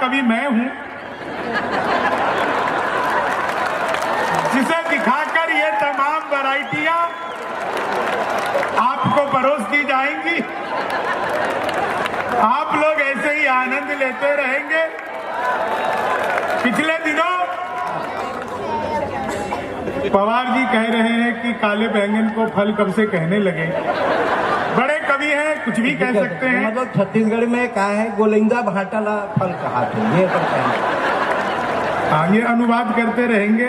कवि मैं हूं, जिसे दिखाकर ये तमाम वैरायटियां आपको परोस दी जाएंगी। आप लोग ऐसे ही आनंद लेते रहेंगे। पिछले दिनों पवार जी कह रहे हैं कि काले बैंगन को फल कब से कहने लगे। बड़े कवि हैं, कुछ भी कह सकते हैं। मतलब छत्तीसगढ़ में कहा है गोलिंदा भाटाला फल कहा थे, ये पर हाँ, ये अनुवाद करते रहेंगे।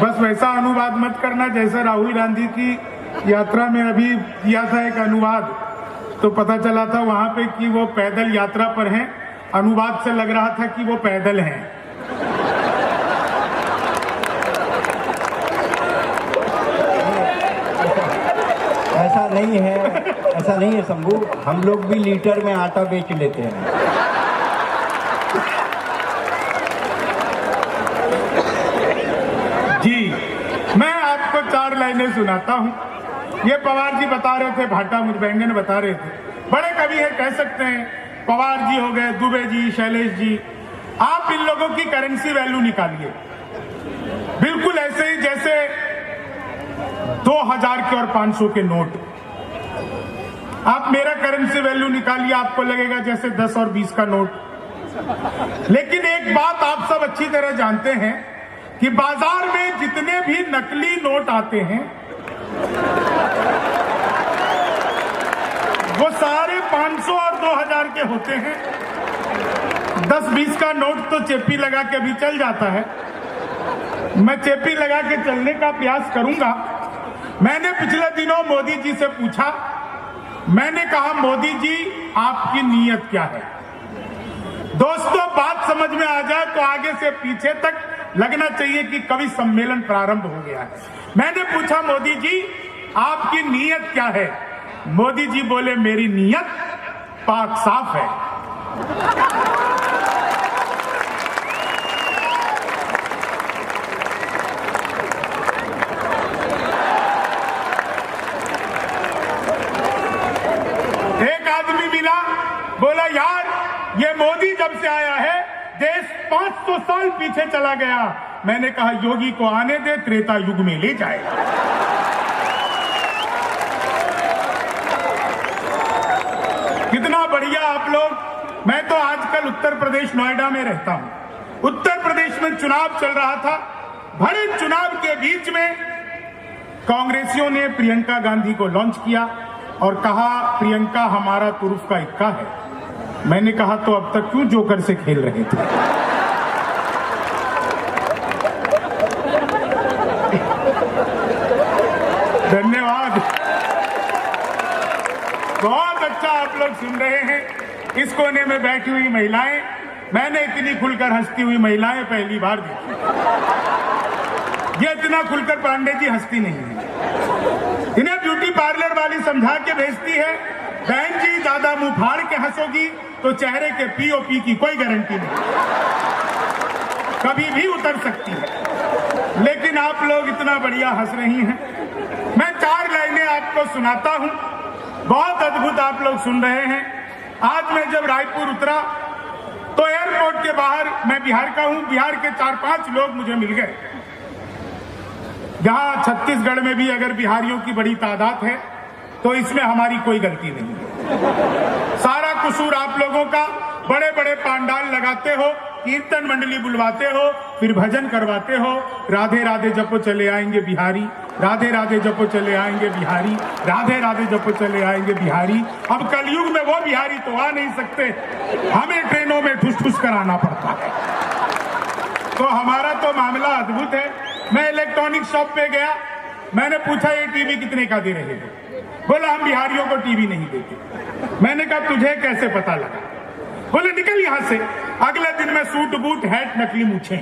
बस वैसा अनुवाद मत करना जैसा राहुल गांधी की यात्रा में अभी किया था एक अनुवाद, तो पता चला था वहां पे कि वो पैदल यात्रा पर हैं। अनुवाद से लग रहा था कि वो पैदल हैं। ऐसा नहीं है, ऐसा नहीं है शंभू, हम लोग भी लीटर में आटा बेच लेते हैं। जी, मैं आपको 4 लाइनें सुनाता हूं। ये पवार जी बता रहे थे, भाटा बैंगन बता रहे थे। बड़े कवि है, कह सकते हैं। पवार जी हो गए, दुबे जी, शैलेश जी। आप इन लोगों की करेंसी वैल्यू निकालिए, बिल्कुल ऐसे ही जैसे 2000 के और 500 के नोट। आप मेरा करेंसी वैल्यू निकालिए, आपको लगेगा जैसे 10 और 20 का नोट। लेकिन एक बात आप सब अच्छी तरह जानते हैं कि बाजार में जितने भी नकली नोट आते हैं वो सारे 500 और 2000 के होते हैं। 10-20 का नोट तो चेपी लगा के भी चल जाता है। मैं चेपी लगा के चलने का प्रयास करूंगा। मैंने पिछले दिनों मोदी जी से पूछा, मैंने कहा मोदी जी आपकी नीयत क्या है। दोस्तों, बात समझ में आ जाए तो आगे से पीछे तक लगना चाहिए कि कवि सम्मेलन प्रारंभ हो गया है। मैंने पूछा मोदी जी आपकी नीयत क्या है। मोदी जी बोले मेरी नीयत पाक साफ है। एक आदमी मिला, बोला यार ये मोदी जब से आया है देश 500 साल पीछे चला गया। मैंने कहा योगी को आने दे, त्रेता युग में ले जाएगा। कितना बढ़िया आप लोग। मैं तो आजकल उत्तर प्रदेश नोएडा में रहता हूं। उत्तर प्रदेश में चुनाव चल रहा था। भरे चुनाव के बीच में कांग्रेसियों ने प्रियंका गांधी को लॉन्च किया और कहा प्रियंका हमारा तुरुफ का इक्का है। मैंने कहा तो अब तक क्यों जोकर से खेल रहे थे। धन्यवाद, बहुत अच्छा आप लोग सुन रहे हैं। इस कोने में बैठी हुई महिलाएं, मैंने इतनी खुलकर हंसती हुई महिलाएं पहली बार देखी। ये इतना खुलकर पांडे जी हंसती नहीं है। इन्हें ब्यूटी पार्लर वाली समझा के भेजती है, बहन जी ज्यादा मुंह फाड़ के हंसोगी तो चेहरे के पीओपी की कोई गारंटी नहीं, कभी भी उतर सकती है। लेकिन आप लोग इतना बढ़िया हंस रही हैं। मैं 4 लाइनें आपको सुनाता हूं, बहुत अद्भुत आप लोग सुन रहे हैं। आज मैं जब रायपुर उतरा तो एयरपोर्ट के बाहर, मैं बिहार का हूं, बिहार के 4-5 लोग मुझे मिल गए। जहां छत्तीसगढ़ में भी अगर बिहारियों की बड़ी तादाद है तो इसमें हमारी कोई गलती नहीं है। सारा कसूर आप लोगों का। बड़े बड़े पांडाल लगाते हो, कीर्तन मंडली बुलवाते हो, फिर भजन करवाते हो, राधे राधे जपो चले आएंगे बिहारी, राधे राधे जपो चले आएंगे बिहारी, राधे राधे जपो चले आएंगे बिहारी। अब कलयुग में वो बिहारी तो आ नहीं सकते, हमें ट्रेनों में ठुस ठुस कराना पड़ता है। तो हमारा तो मामला अद्भुत है। मैं इलेक्ट्रॉनिक शॉप पे गया, मैंने पूछा ये टीवी कितने का दे रहे हो। बोला हम बिहारियों को टीवी नहीं देते। मैंने कहा तुझे कैसे पता लगा। बोले निकल यहां से। अगले दिन मैं सूट बूट हैट नकली मूछे।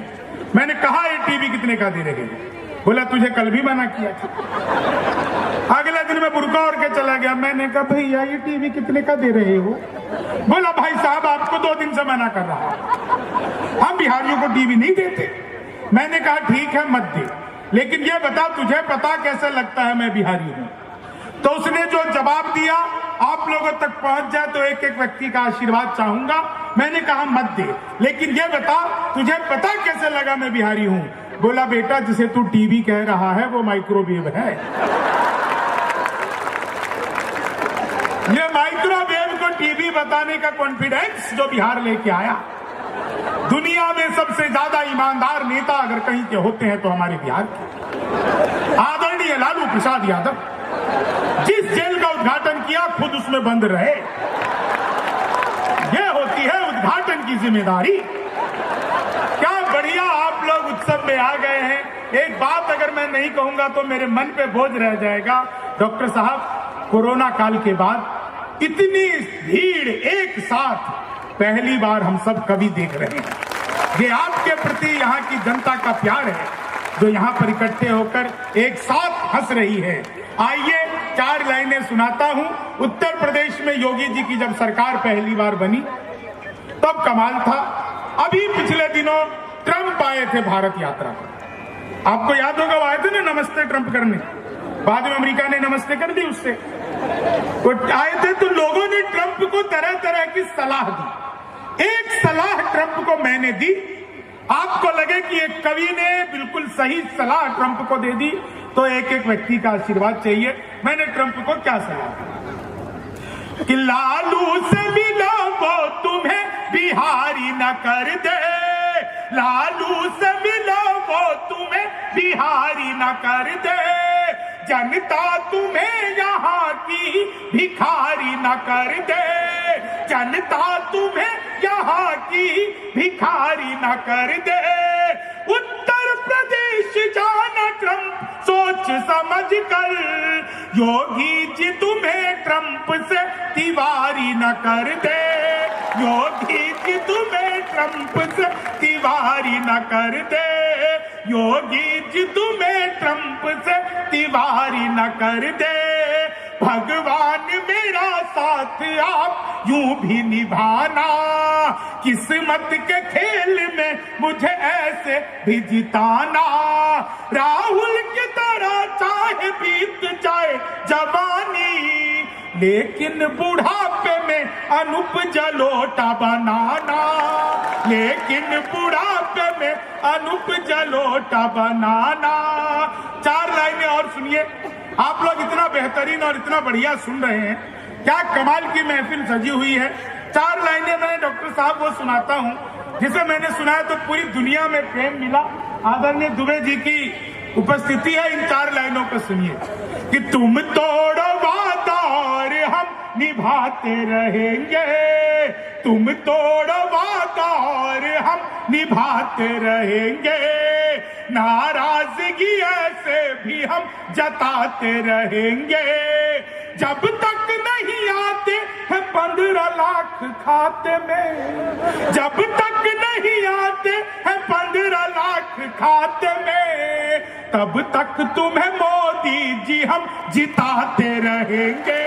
मैंने कहा ये टीवी कितने का दे रहे हो। बोला तुझे कल भी मना किया था। अगले दिन मैं बुर्का ओढ़ के चला गया। मैंने कहा भैया ये टीवी कितने का दे रहे हो। बोला भाई साहब आपको 2 दिन से मना कर रहा हूं, हम बिहारियों को टीवी नहीं देते। मैंने कहा ठीक है मत दे, लेकिन ये बता तुझे पता कैसे लगता है मैं बिहारी हूं। तो उसने जो जवाब दिया आप लोगों तक पहुंच जाए तो एक एक व्यक्ति का आशीर्वाद चाहूंगा। मैंने कहा मत दे, लेकिन ये बता तुझे पता कैसे लगा मैं बिहारी हूं? बोला बेटा जिसे तू टीवी कह रहा है वो माइक्रोवेव है। ये माइक्रोवेव को टीवी बताने का कॉन्फिडेंस जो बिहार लेके आया। दुनिया में सबसे ज्यादा ईमानदार नेता अगर कहीं के होते हैं तो हमारे बिहार के आदरणीय लालू प्रसाद यादव, जिस जेल का उद्घाटन किया खुद उसमें बंद रहे। यह होती है उद्घाटन की जिम्मेदारी। क्या बढ़िया आप लोग उत्सव में आ गए हैं। एक बात अगर मैं नहीं कहूंगा तो मेरे मन पे बोझ रह जाएगा। डॉक्टर साहब, कोरोना काल के बाद इतनी भीड़ एक साथ पहली बार हम सब कभी देख रहे हैं। ये आपके प्रति यहाँ की जनता का प्यार है जो यहाँ पर इकट्ठे होकर एक साथ हंस रही है। आइए 4 लाइनें सुनाता हूं। उत्तर प्रदेश में योगी जी की जब सरकार पहली बार बनी तब कमाल था। अभी पिछले दिनों ट्रंप आए थे भारत यात्रा पर। आपको याद होगा वो आए थे ना नमस्ते ट्रंप करने, बाद में अमेरिका ने नमस्ते कर दी उससे। वो आए थे तो लोगों ने ट्रंप को तरह तरह की सलाह दी। एक सलाह ट्रंप को मैंने दी। आपको लगे कि एक कवि ने बिल्कुल सही सलाह ट्रंप को दे दी तो एक एक व्यक्ति का आशीर्वाद चाहिए। मैंने ट्रंप को क्या सलाह दी कि लालू से मिलो वो तुम्हें बिहारी न कर दे, लालू से मिलो वो तुम्हें बिहारी न कर दे, जनता तुम्हें यहाँ की भिखारी न कर दे, जनता तुम्हें यहाँ की भिखारी न कर दे। उत्तर प्रदेश जाना ट्रंप सोच समझ कर, योगी जी तुम्हें ट्रंप से तिवारी न कर दे, योगी जी तुम्हें ट्रंप से तिवारी न कर दे, योगी जी तुम्हें ट्रंप से तिवारी न कर दे। भगवान मेरा साथ आप यूं भी निभाना, किस्मत के खेल में मुझे ऐसे भी जिताना। राहुल की तरह चाहे बीत जाए जवानी, लेकिन बुढ़ापे में अनूप जलोटा बनाना, लेकिन बुढ़ापे में अनूप जलोटा बनाना। 4 लाइनें और सुनिए। आप लोग इतना बेहतरीन और इतना बढ़िया सुन रहे हैं, क्या कमाल की महफिल सजी हुई है। 4 लाइनें मैं डॉक्टर साहब वो सुनाता हूं जिसे मैंने सुनाया तो पूरी दुनिया में प्रेम मिला। आदरणीय दुबे जी की उपस्थिति है। इन 4 लाइनों को सुनिए कि तुम तोड़ो वादा और हम निभाते रहेंगे, तुम तोड़ो वादा और हम निभाते रहेंगे, नाराजगी ऐसे भी हम जताते रहेंगे, जब तक नहीं आते हैं 15 लाख खाते में, जब तक नहीं आते हैं 15 लाख खाते में, तब तक तुम्हें मोदी जी हम जिताते रहेंगे,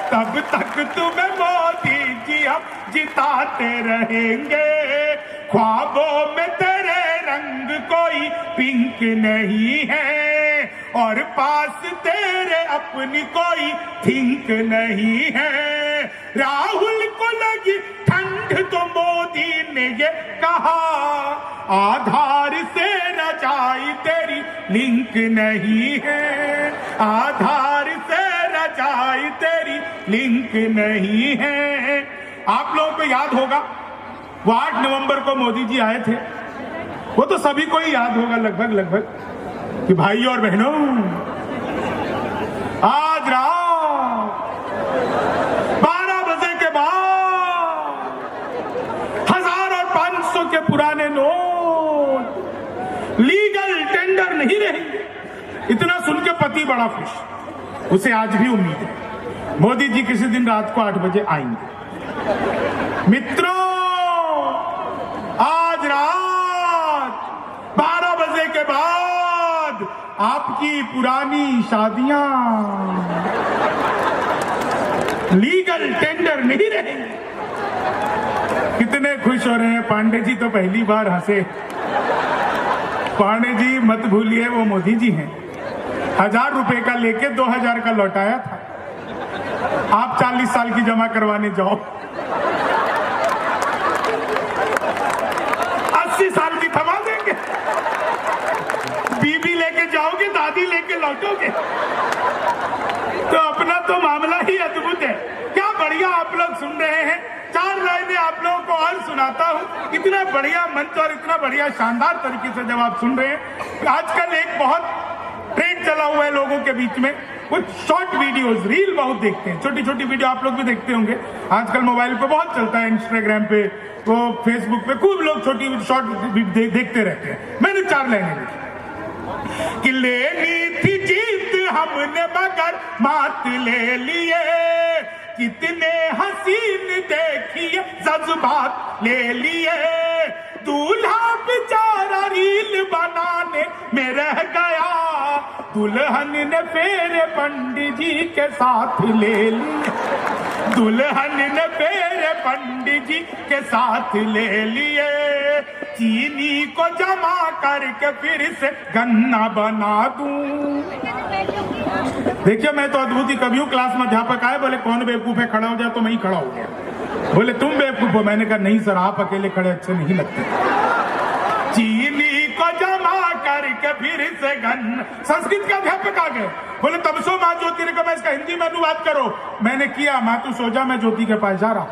तब तक तुम्हें मोदी जी हम जिताते रहेंगे। ख्वाबों में तेरे रंग कोई पिंक नहीं है और पास तेरे अपनी कोई थिंक नहीं है। राहुल को लगी ठंड तो मोदी ने ये कहा, आधार से रजाई तेरी लिंक नहीं है, आधार से रजाई तेरी लिंक नहीं है। आप लोगों को याद होगा वो 8 नवंबर को मोदी जी आए थे। वो तो सभी को ही याद होगा लगभग कि भाई और बहनों, आज रात 12 बजे के बाद 1000 और 500 के पुराने नोट लीगल टेंडर नहीं रहेंगे। इतना सुन के पति बड़ा खुश। उसे आज भी उम्मीद है मोदी जी किसी दिन रात को 8 बजे आएंगे। मित्रों, आज रात 12 बजे के बाद आपकी पुरानी शादियां लीगल टेंडर नहीं रहेंगे। कितने खुश हो रहे हैं। पांडे जी तो पहली बार हंसे। पांडे जी मत भूलिए वो मोदी जी हैं। 1000 रुपए का लेके 2000 का लौटाया था। आप 40 साल की जमा करवाने जाओ, 80 साल की थमा देंगे, बीबी लेके जाओगे, दादी लेके लौटोगे। तो अपना तो मामला ही अद्भुत है। क्या बढ़िया आप लोग सुन रहे हैं। 4 लाइनें आप लोगों को और सुनाता हूं। इतना बढ़िया मंच और इतना बढ़िया शानदार तरीके से जब आप सुन रहे हैं। आजकल एक बहुत ट्रेंड चला हुआ है लोगों के बीच में, कुछ शॉर्ट वीडियोस, रील बहुत देखते हैं। छोटी छोटी वीडियो आप लोग भी देखते होंगे, आजकल मोबाइल पे बहुत चलता है, इंस्टाग्राम पे, वो फेसबुक पे खूब लोग छोटी शॉर्ट देखते रहते हैं। मैंने 4 लाइनें लिखी कि लेनी थी जीत हमने मगर मात ले लिए, कितने हसीन देखिए जज्बात ले लिए, दूल्हा बेचारा रील बनाने में रह गया, दुल्हन ने फेरे पंडित जी के साथ ले लिए, दुल्हन ने फेरे पंडित जी के साथ ले लिए, चीनी को जमा करके फिर से गन्ना बना दूं। देखिए मैं तो अद्भुत ही कभी हूं। क्लास में अध्यापक आए, बोले कौन बेवकूफ है, खड़ा हो जाए, तो मैं ही खड़ा हो गया। बोले तुम बेवकूफ हो। मैंने कहा नहीं सर, आप अकेले खड़े अच्छे नहीं लगते। चीनी को जमा करके फिर से गन्ना। संस्कृत के अध्यापक आ गए, बोले तब सो माँ ज्योति ने कहा इसका हिंदी में अनुवाद करो। मैंने किया, माँ तू सो जा, मैं ज्योति के पास जा रहा।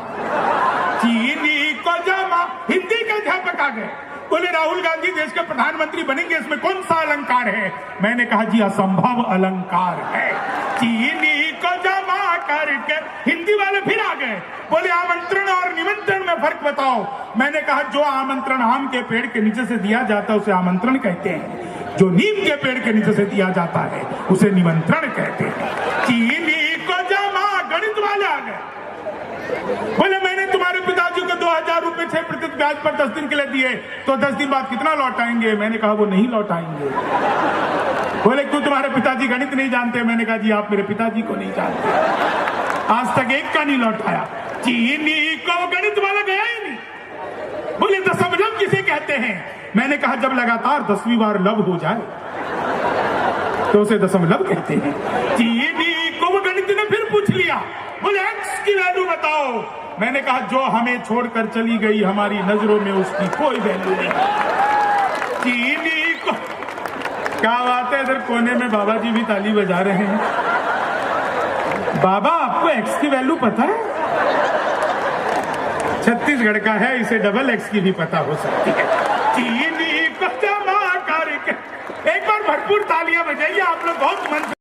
चीनी को जमा। हिंदी के अध्यापक आ गए, बोले राहुल गांधी देश के प्रधानमंत्री बनेंगे, इसमें कौन सा अलंकार है। मैंने कहा जी असंभव अलंकार है। चीनी को जमा करके। हिंदी वाले फिर आ गए, बोले आमंत्रण और निमंत्रण में फर्क बताओ। मैंने कहा जो आमंत्रण आम के पेड़ के नीचे से दिया जाता है उसे आमंत्रण कहते हैं, जो नीम के पेड़ के नीचे से दिया जाता है उसे निमंत्रण कहते हैं। चीनी को जमा। गणित वाले आ गए, बोले मैंने तुम्हारे पिताजी को 2000 रुपए 6% ब्याज पर 10 दिन के लिए दिए, तो 10 दिन बाद कितना लौटाएंगे। मैंने कहा वो नहीं लौटाएंगे। बोले क्यों, तुम्हारे पिताजी गणित नहीं जानते। मैंने कहा जी आप मेरे पिताजी को नहीं जानते, आज तक एक का नहीं लौटाया। चीनी को गणित वाला गया ही नहीं। बोले दशमलव किसे कहते हैं। मैंने कहा जब लगातार 10वीं बार लव हो जाए तो उसे दशमलव कहते हैं। चीनी को वो गणित ने फिर पूछ लिया, बोले एक्स की वैल्यू बताओ। मैंने कहा जो हमें छोड़कर चली गई हमारी नजरों में उसकी कोई वैल्यू नहीं। चीनी को। क्या बात है, इधर कोने में बाबा जी भी ताली बजा रहे हैं। बाबा आपको एक्स की वैल्यू पता है। छत्तीसगढ़ का है, इसे डबल एक्स की भी पता हो सकती है। चीनी को जमा करके। एक बार भरपूर तालियां बजाइए आप लोग, बहुत मन